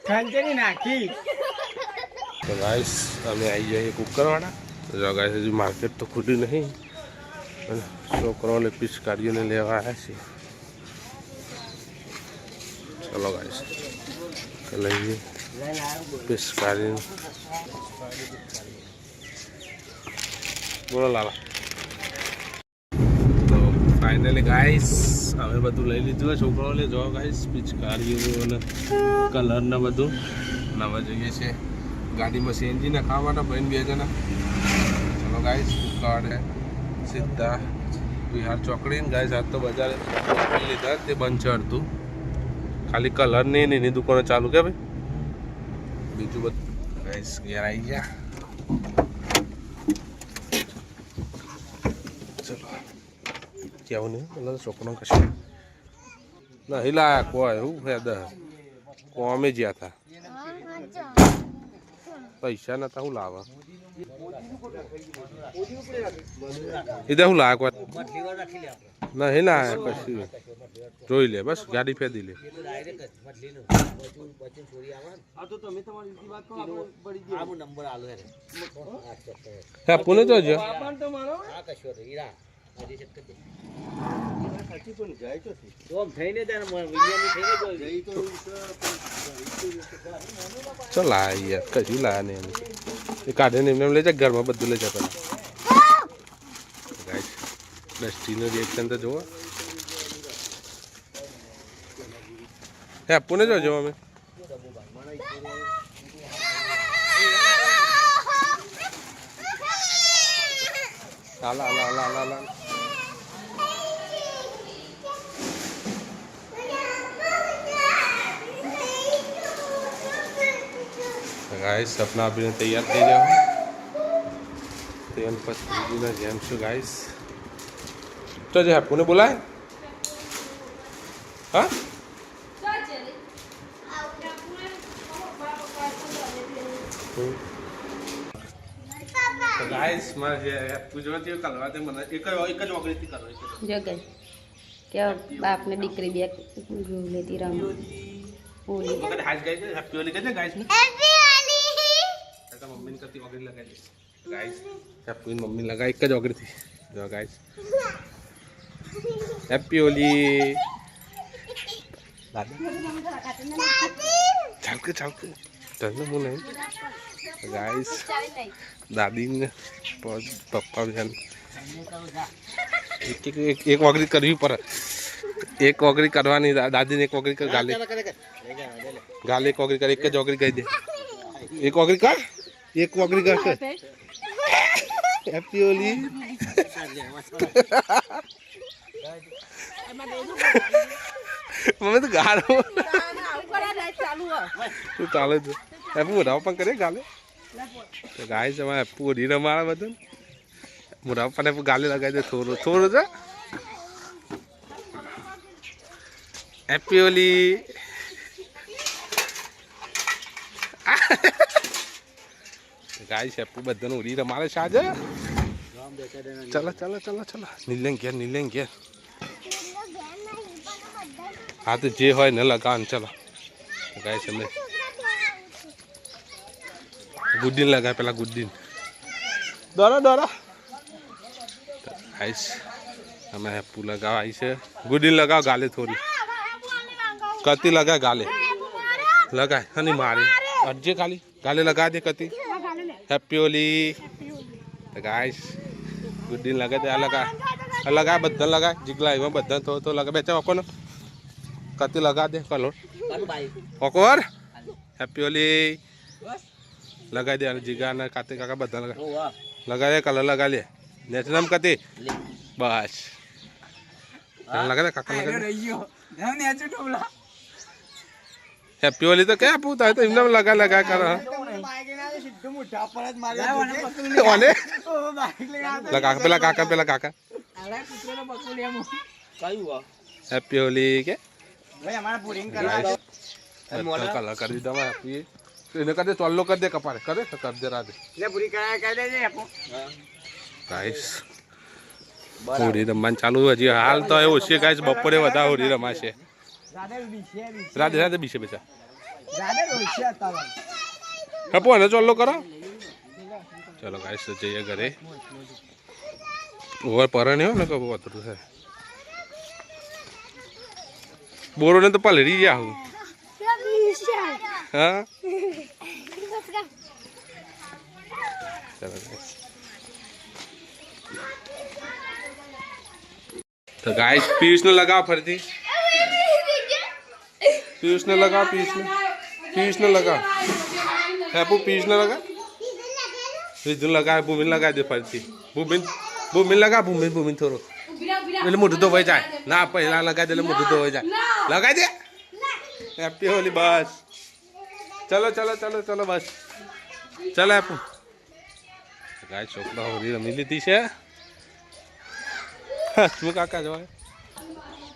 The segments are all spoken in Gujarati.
ખંચરી નાખી તો ગાઈસ અમે આવી જઈએ કુકરવાળા તો ગાઈસ હજી માર્કેટ તો ખુલ્યું નહીં અને છોકરાઓને પિચકારીઓને લેવા આવ્યા છીએ ચલો ગાઈસ લઈએ પિચકારી બોલો લાલા તો ફાઇનલી ગાઈસ હવે બધું લઈ લીધું હોય છોકરાઓને જો ગાઈસ પિચકારીઓ અને કલર ને બધું નવા જોઈએ છે ગાડીમાં સીએનજી ને ખાવા માટે બહેન 2 જણા ચલો ગાઈસ કુકવાડે સીધા બિહાર ચોકડી ને ગાઈસ આજ તો બજાર લીધા તે બંધ છે અડધું ખાલી કલર ની એની દુકાનો ચાલુ કે ભાઈ બીજું બધું ગાઈસ ઘેર આવી ગયા ચલો કેવું નહીં પેલા છોકરો કશું ના હિલા કોઈ હું ફાયદા કોમે જ્યાં હતા પૈસા નતા હું લાવા એ હું લાગ ના હે ના કશું જોઈ લે બસ ગાડી ફેદી લે હા પુણે તો જો ચલ આ યાર કશું લાયા નહીં એ કાઢે ને એમને લઈ જાય ઘરમાં બધું લઈ જાય પેલા ગાઈસ ડસ્ટીનું રિએક્શન તો જુઓ હે પુણે જો અમે હાલા હાલા હાલા હાલા गाइस अपना अभी तैयार થઈ જાઓ તેલ પછી ના જેમ છું ગાइस તો જે આપને બોલાય હા તો ગાइस મારે જે પૂછવાતી કલવાતે મને એક જ ઓગળીથી કરો જો ગઈ કે બાપને દીકરી બે લેતી રામ ઓલી વખત હાજ ગાઈસ હેપી ઓલી કહે ગાइस ને मम्मी ने करती वगैरह लगा दी गाइस हैप्पी मम्मी लगा एक ज वगैरह थी जो गाइस हैप्पी होली चल के चलने मुने गाइस दादी ने पप्पा बहन एक वगैरह करवी पर एक वगैरह करवानी दादी ने एक वगैरह कर गाले एक वगैरह कर एक ज वगैरह कह दे एक वगैरह कर एक वगैरह कर हैप्पी होली मम्मी तो गा रहा हूँ तू चाले तो हैप्पी मुरापन करे गाले तो गाइस हमारे हैप्पी होली रमाड़ा बदन मुरापन है गाले लगाए दे थोड़ो थोड़ो जा हैप्पी होली गाइस हैप्पी बदन होली रमाड़े साज चलो चलो चलो चलो नीलेंग घેર हाँ तो जे हो न लगा चलो गाइस हमें गुड्डीन लगा पहला गुड्डीन दौरा गाइस हमें हैप्पू लगा ऐसे गुड्डीन लगाओ गाले थोड़ी कति लगा गाले लगा हनी मारे अज्जे खाली गाले लगा दे कति हैप्पी होली तो गाइस गुड्डीन लगा दे लगा बदन लगा जिगला एवं बदन तो लगा बेचा ओको कति लगा दे कलो ओकोर हैप्पी होली लगा दे जिगा ना काते काका बदन लगा दे कलर लगा ले नेचनम कति बस लगा दे काका लगा दे हैप्पी होली तो क्या पूछता है तो इनमें लगा कर लगा पेला काका हैप्पी होली के कलर कर दी दवा हैप्पी इन्हें कर दे चलो कर दे कपारे कर दे राधे गाइस होली रमवान चालू हजी हाल तो एवं छे गाइस बपोरे वधा होली रमाशे राधे राधे बीचे बेचा હપો એને ચોલ્લો કરો ચલો ગાઈસ તો જઈએ ઘરે ઓવર પર નહીં હોય ને કબો વાતરું છે બોરો ને તો પલળી ગયા હું હા ચલો ગાઈસ તો ગાઈસ પિયુષ ને લગાવ ફરતી પિયુષ ને લગાવ પિયુષ ને લગાવ હેપુ પિયુષ ને લગાવ રીજુન લગાવ ભૂમિન લગાવી દે ફરતી ભૂમિન લગાવ ભૂમિન થોડો એટલે મોઢું તો વહી જાય ના પહેલા લગાવી દે એટલે મોઢું તો વહી જાય લગાવી દે હેપી હોલી બસ ચલો ચલો ચલો ચલો બસ ચલો હેપુ ગાય છોકરા હોળી રમી લીધી છે શું કાકા જવાય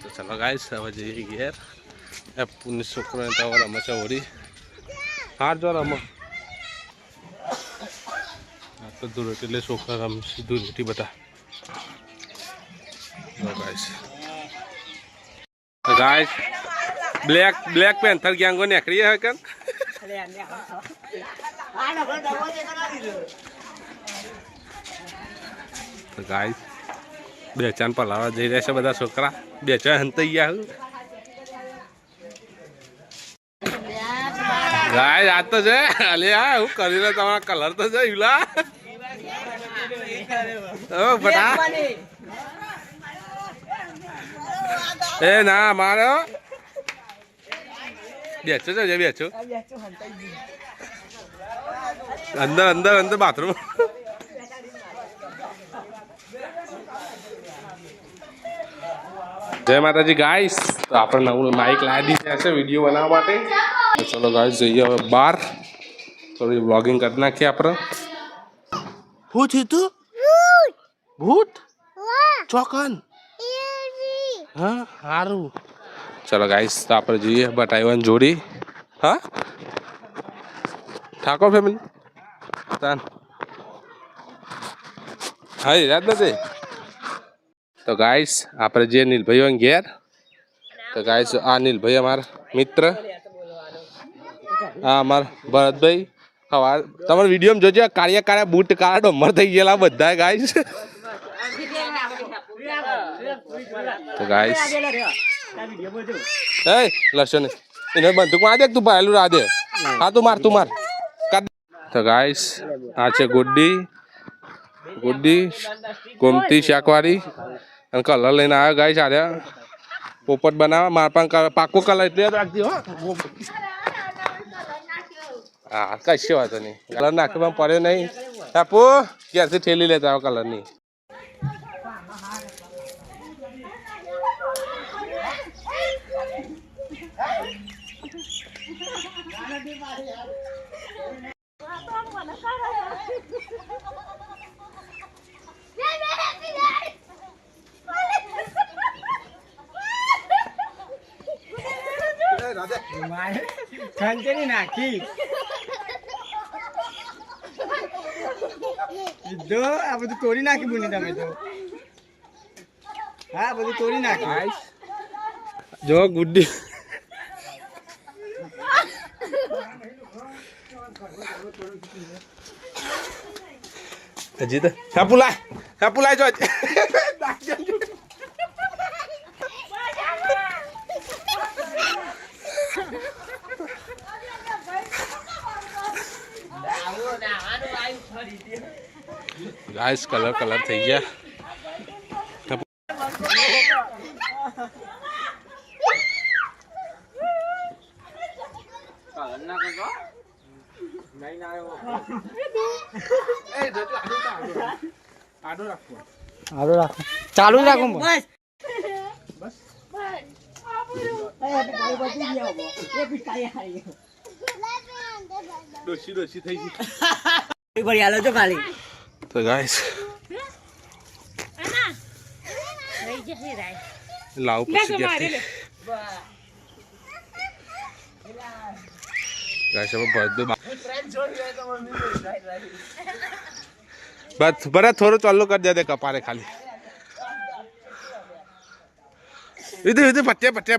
તો ચલો ગાઈસ હવે જઈએ ઘેર હેપુની છોકરાને તો રમે છે હોળી હાર જો રમો તો ધૂળેટી એટલે છોકરા રમશે ધૂળેટી બધા ગાઈસ બ્લેક પેન્થર ગેંગો નીકળી હોય કન તો ગાઈસ બે ચાન પલાવા જઈ રહ્યા છે બધા છોકરા બે ચાન હંતાઈ ગયા ગાય આ તો છે અલે આ હું કરી રહ્યો તમારા કલર તો છે યુલા ઓ બટા એ ના મારો બેચો છે બેચો અંદર અંદર અંદર બાથરૂમ જય માતાજી ગાઈસ તો આપણે નવું માઇક લાવી દીધા છે વિડીયો બનાવવા માટે ચલો ગાઈસ જઈએ હવે બહાર થોડી વ્લોગિંગ કરી નાખીએ આપણે શું થયું તું ભૂત ચોકન હા સારું ચલો ગાઈસ તો આપણે જઈએ બટાઈવાન જોડી હા ઠાકોર ફેમિલી તાન હા યાદ નથી તો ગાઈસ આપણે જે નીલભાઈઓ ઘેર તો ગાઈસ આ નીલભાઈ અમારા મિત્ર હા અમારા ભરતભાઈ હા તમારે વિડીયોમાં જોજો કાર્ય બૂટ કાળા ડોમર થઈ ગયેલા બધા ગાઈસ તો ગાઈસ એ લસણ એને બંદૂકમાં આ દે તું પાયેલું આ દે હા તું માર તો ગાઈસ આ છે ગુડ્ડી ગોમતી શાકવાળી અને કલર લઈને આવ્યો ગાઈસ આર્યા પોપટ બનાવવા માર પણ પાકો કલર એટલે રાખજો હા કશી વાતો નહીં કલર નાખવામાં પડ્યો નહીં આપો ક્યારથી ઠેલી લેતા આવો કલરની ખંચેરી નાખી જો આ બધું તોડી નાખી બુની તમે તો હા બધું તોડી નાખી જો ગુડ્ડી હજી તો સાપુલાય જો ગાઈસ કલર થઈ ગયા ચાલુ રાખું બસ ડોસી થઈ ગઈ તો ગાઈસ લાવ પછી ગાઈસ હવે બસ બરા થોડું ચાલુ કરી દે કપારે ખાલી इधर पट्टे बटा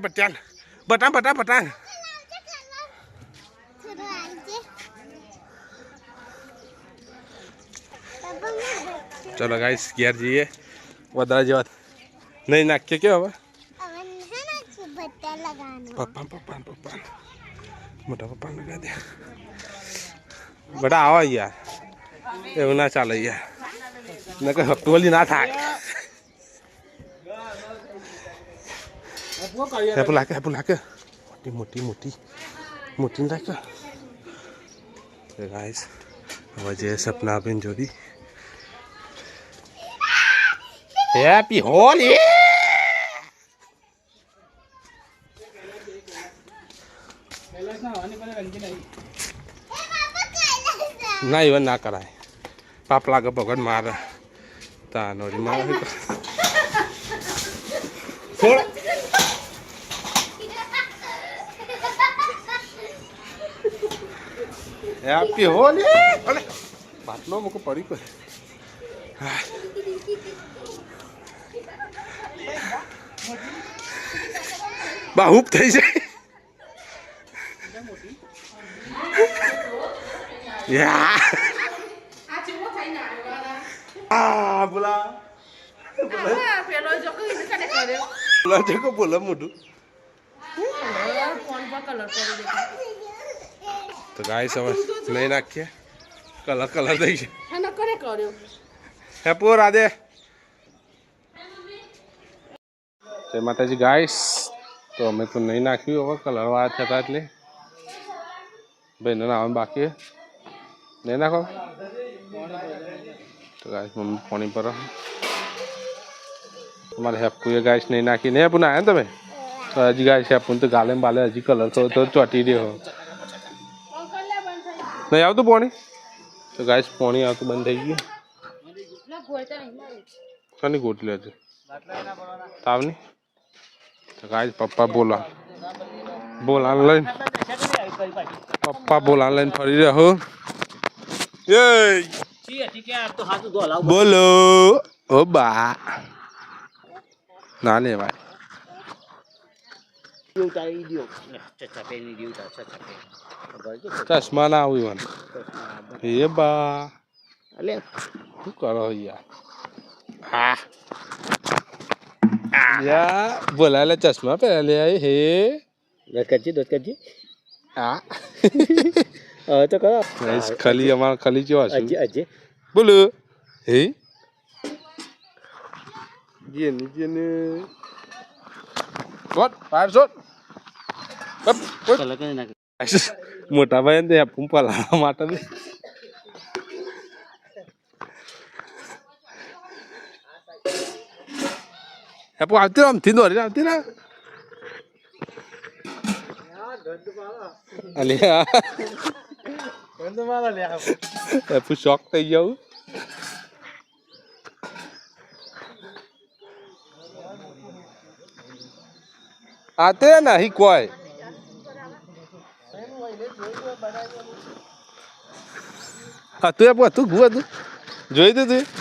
ચલો ગાઈસ ઘેર જઈએ વધારે જેવા નહીં નાખીએ કે હવે પપ્પા મોટા પપ્પા લગા દે બેટા આવો યાર એવું ના ચાલે યાર નકર હપ્તોલી ના થાય હેપુ લાગે મોટી રાખે ગાઈસ હવે જે સપના આપીને જોડી હેપી હોલી ના ઇવન ના કરાય પાપ લાગે ભગવાન મારે તા નોરી મારે છોડ હેપી હોલી અલે બાટલો મૂકો પડી કોઈ બાહુપ થઈ જાય યા આ બોલા પેલો જો કે કને કર્યો બોલા જો બોલા મોઢું ફોન પર કલર કરી દે તો ગાઈસ હવે નહીં નાખીએ કલર દઈ છે હા કરે કર્યો હેપુ રાધે જય માતાજી ગાઈસ તો અમે તો નહીં નાખ્યું હવે કલર વાળા થતા એટલે ભાઈ ના આવે બાકી નહીં નાખો તો ગાઈસ મમ્મી પાણી પર તમારે હેપુએ ગાઈસ નહીં નાખી નહીં હેપુ ના આવ્યા ને તમે તો હજી ગાઈસ હેપુ તો ગાલે બાલે હજી કલર તો ચોટી રહ્યો નહીં આવતું પાણી તો ગાઈસ પાણી આવતું બંધ થઈ ગયું કોની ગોટલી હજુ તાવની તો ગાઈસ પપ્પા બોલા લઈને ફરી રહ્યો બોલો ઓ બા ના લેવાય ચશ્મા ના આવ્યું મને એ બા શું કરો યાર હા યા બોલા લે ચશ્મા પહેલા લે હે દોત હા તો કરો ખાલી અમાર ખાલી કેવા છે અજે બોલો હે જેને ગોટ ફાયર શોટ મોટા ભાઈ ને પંપા લાવવા માટે હેપુ આવતી આમથી દોરી આવતી ને અલ્યા હેપુ શોક થઈ જાઉં આતે નહીં કોઈ હા તું તું ગુવા તું જોઈ તું